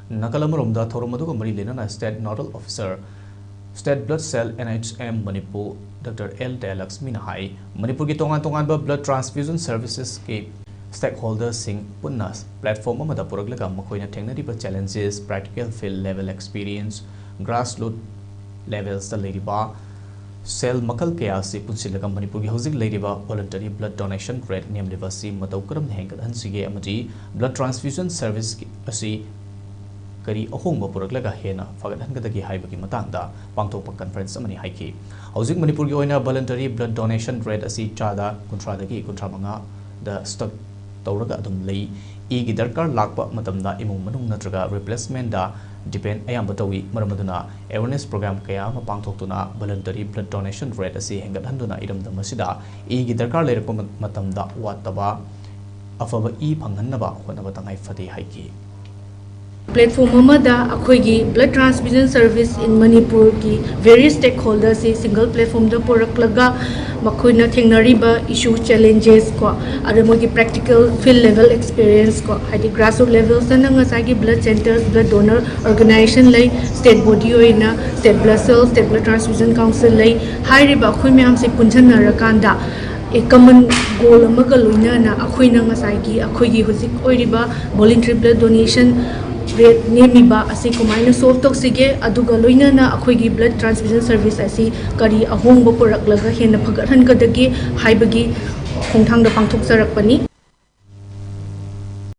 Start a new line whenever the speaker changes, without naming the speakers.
Nakalamurumda Thoromaduga Marilena State Nodal Officer State Blood Cell NHM Manipur Dr. L. Deluxe Minahai Manipur ki tongan blood transfusion services ke stakeholders sing punnas platform amada puraglaga makoina thengnariba challenges practical field level experience grassroots levels da leriba cell makal kaya si punsilaga Manipur ki hojik leriba voluntary blood donation rate nemliba si matau karam hengat hansige amati blood transfusion service asi kari ahongba puraglaga hena fagathangadage haibagi matangda pangthokpa conference amani haiki hojik Manipur ki oina voluntary blood donation rate asi chada kuntradagi kuntramanga da stock tawraga adum lei e gi darkar lakpa matamda imung manung natraga replacement da depend ayam batawi maramaduna awareness program kaya ma pangthoktuna voluntary blood donation rate asi hengat handuna iramda masida e gi darkar leirpa matamda wataba afaba e phanghanaba honaba tangai fadi haiki
platform amada akhoigi blood transfusion service in Manipur ki various stakeholders se single platform da poraklaga makhoina thengnariba issue challenges ko aramogi practical field level experience ko hadi grassroots level sananga sagi blood centers blood donor organization lai state body oina state blood cell state blood transfusion council lai hairiba khoi myam se punjana rakanda a common goal amaga loina na akhoina ngasagi akhoigi hojik oiriba voluntary blood donation rate nemiba asi kumaina solve toksige aduga loina na akhoigi blood transfusion service asi kari ahongba poraklaga hena phagathan kadagi haibagi khongthangda pangthok sarakpani